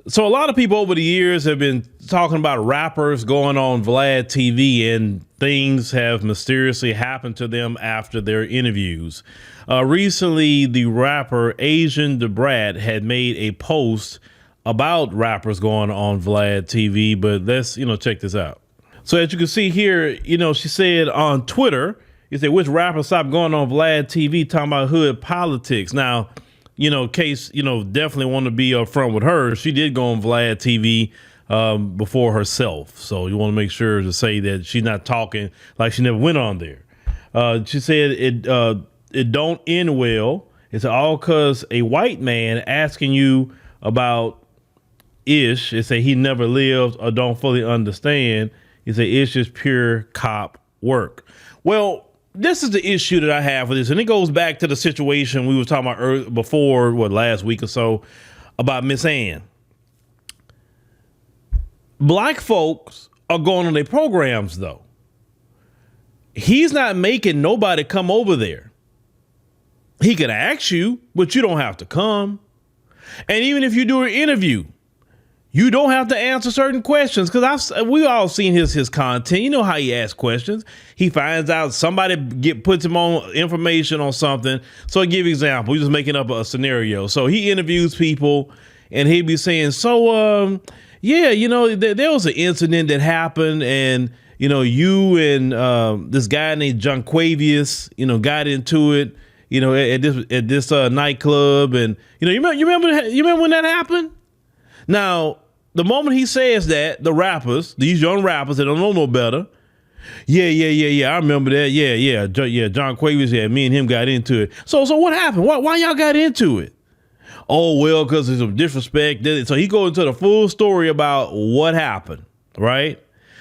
So a lot of people over the years have been talking about rappers going on Vlad TV, and things have mysteriously happened to them after their interviews. Recently, the rapper Asian Brat had made a post about rappers going on Vlad TV, but let's, check this out. So as you can see here, she said on Twitter, you say, which rapper stopped going on Vlad TV talking about hood politics? Now, Case, definitely want to be upfront with her. She did go on Vlad TV before herself. So you want to make sure to say that she's not talking like she never went on there. She said it don't end well. It's all because a white man asking you about Ish. It say he never lived or don't fully understand. He say Ish is pure cop work. Well, this is the issue that I have with this, and it goes back to the situation we were talking about before, last week or so, about Miss Ann. Black folks are going on their programs, though. He's not making nobody come over there. He could ask you, but you don't have to come. And even if you do an interview, you don't have to answer certain questions, because we all seen his content. You know how he asks questions. He finds out somebody puts him on information on something. So I give you an example. He's just making up a scenario. So he interviews people, and he'd be saying, so yeah, there was an incident that happened, and you and this guy named Jonquavius, got into it, at this nightclub, and you remember when that happened? Now, the moment he says that, the rappers, these young rappers that don't know no better, yeah, I remember that. Yeah, John Quavius, me and him got into it. So what happened? Why y'all got into it? Oh, well, because there's some disrespect. So he goes into the full story about what happened, right?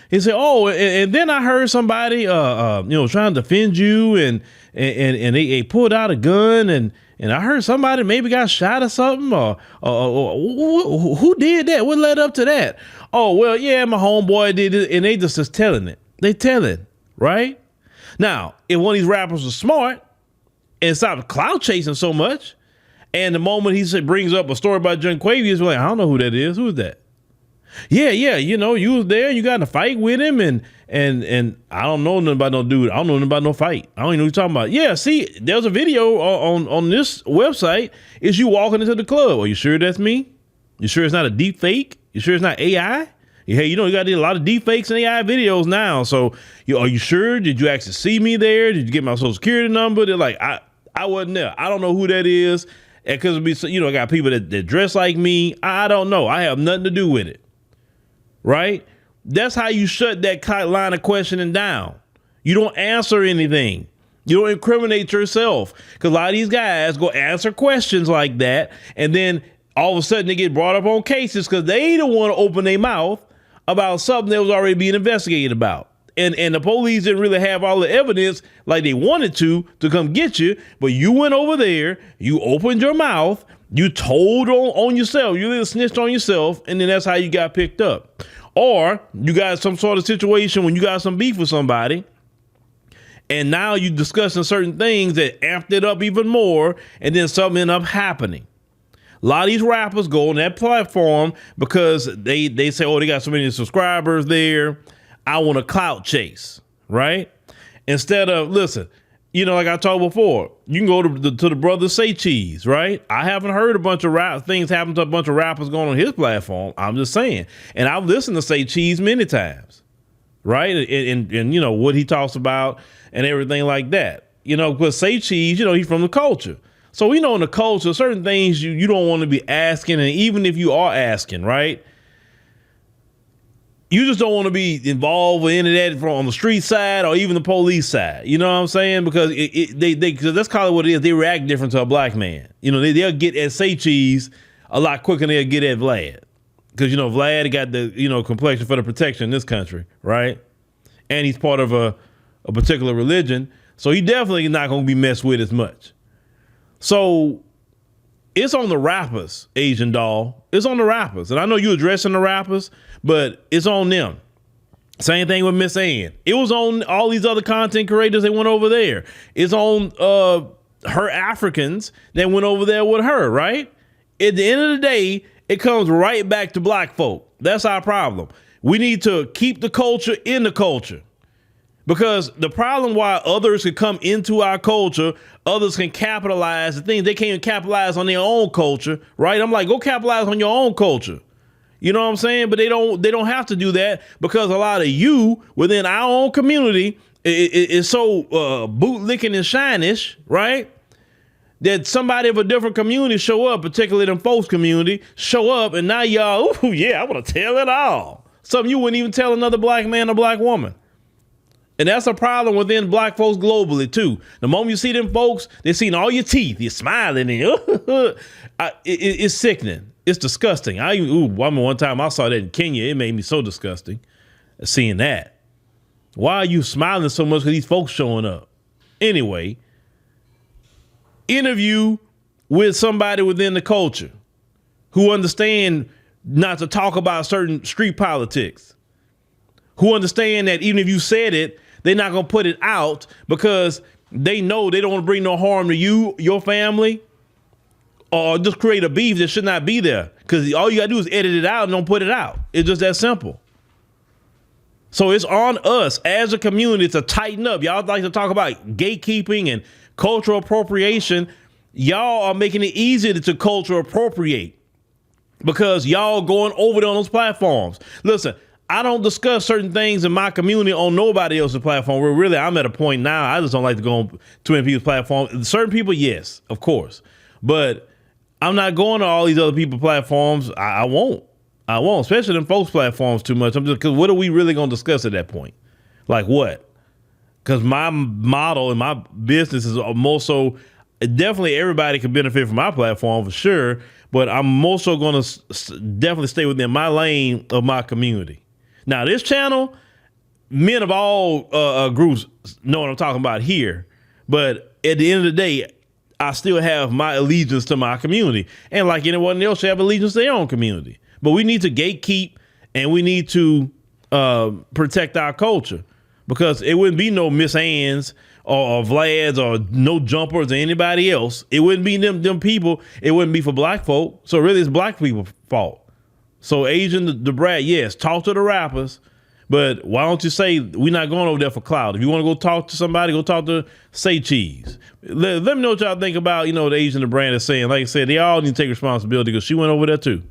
He said, oh, and then I heard somebody, trying to defend you, and they pulled out a gun, and I heard somebody maybe got shot or something, or who did that? What led up to that? Oh, well, yeah, my homeboy did it, and they just telling it. They telling, right? Now, if one of these rappers was smart and stopped clout chasing so much, and the moment he brings up a story about John Quavius, we're like, I don't know who that is. Who is that? Yeah, you was there, you got in a fight with him, and I don't know nothing about no dude. I don't know nothing about no fight. I don't even know what you're talking about. Yeah, see, there's a video on this website. Is you walking into the club? Are you sure that's me? You sure it's not a deep fake? You sure it's not AI? Hey, you got a lot of deep fakes and AI videos now. So are you sure? Did you actually see me there? Did you get my social security number? They're like, I wasn't there. I don't know who that is. Because I got people that dress like me. I don't know. I have nothing to do with it. Right? That's how you shut that line of questioning down. You don't answer anything. You don't incriminate yourself, because a lot of these guys go answer questions like that, and then all of a sudden they get brought up on cases because they don't want to open their mouth about something that was already being investigated about. And the police didn't really have all the evidence like they wanted to come get you, but you went over there, you opened your mouth, you told on yourself, you little snitched on yourself, and then that's how you got picked up. Or you got some sort of situation when you got some beef with somebody, and now you discussing certain things that amped it up even more, and then something ended up happening. A lot of these rappers go on that platform because they say, oh, they got so many subscribers there, I want a clout chase, right? Instead of, listen, like I talked before, you can go to the brother Say Cheese, right? I haven't heard a bunch of things happen to a bunch of rappers going on his platform. I'm just saying. And I've listened to Say Cheese many times, right? And what he talks about and everything like that. Because Say Cheese, he's from the culture. So in the culture, certain things you don't want to be asking. And even if you are asking, right? You just don't want to be involved with any of that from on the street side or even the police side. You know what I'm saying? Because cause that's kind of what it is. They react different to a black man. They'll get at Say Cheese a lot quicker than they'll get at Vlad. Because, Vlad got the, complexion for the protection in this country, right? And he's part of a particular religion. So he definitely not going to be messed with as much. So it's on the rappers, Asian doll. It's on the rappers. And I know you're addressing the rappers, but it's on them. Same thing with Miss Ann. It was on all these other content creators that went over there. It's on her Africans that went over there with her, right? At the end of the day, It comes right back to black folk. That's our problem. We need to keep the culture in the culture. Because the problem why others can come into our culture, others can capitalize the things they can't even capitalize on their own culture, right? I'm like, go capitalize on your own culture. You know what I'm saying? But they don't have to do that because a lot of you within our own community is so bootlicking and shinish, right? That somebody of a different community show up, particularly them folks community, show up, and now y'all, ooh, yeah, I want to tell it all. Something you wouldn't even tell another black man or black woman. And that's a problem within black folks globally, too. The moment you see them folks, they're seeing all your teeth. You're smiling. And it's sickening. It's disgusting. One time I saw that in Kenya. It made me so disgusting seeing that. Why are you smiling so much with these folks showing up? Anyway, interview with somebody within the culture who understand not to talk about certain street politics, who understand that even if you said it, they're not going to put it out because they know they don't want to bring no harm to you, your family, or just create a beef that should not be there. Because all you got to do is edit it out and don't put it out. It's just that simple. So it's on us as a community to tighten up. Y'all like to talk about gatekeeping and cultural appropriation. Y'all are making it easier to cultural appropriate because y'all going over there on those platforms. Listen, I don't discuss certain things in my community on nobody else's platform. Where really I'm at a point now, I just don't like to go on too many people's platforms. Certain people, yes, of course. But I'm not going to all these other people's platforms. I won't, especially them folks' platforms too much. Because what are we really going to discuss at that point? Like what? Because my model and my business is more so, definitely everybody can benefit from my platform for sure. But I'm more so going to definitely stay within my lane of my community. Now, this channel, men of all groups know what I'm talking about here. But at the end of the day, I still have my allegiance to my community. And like anyone else should have allegiance to their own community. But we need to gatekeep and we need to protect our culture. Because it wouldn't be no Miss Anns or Vlads or no jumpers or anybody else. It wouldn't be them people. It wouldn't be for black folk. So really it's black people's fault. So Asian, the Brat, yes, talk to the rappers, but why don't you say we're not going over there for clout? If you want to go talk to somebody, go talk to Say Cheese. Let me know what y'all think about, the Asian, the Brat is saying. Like I said, they all need to take responsibility because she went over there too.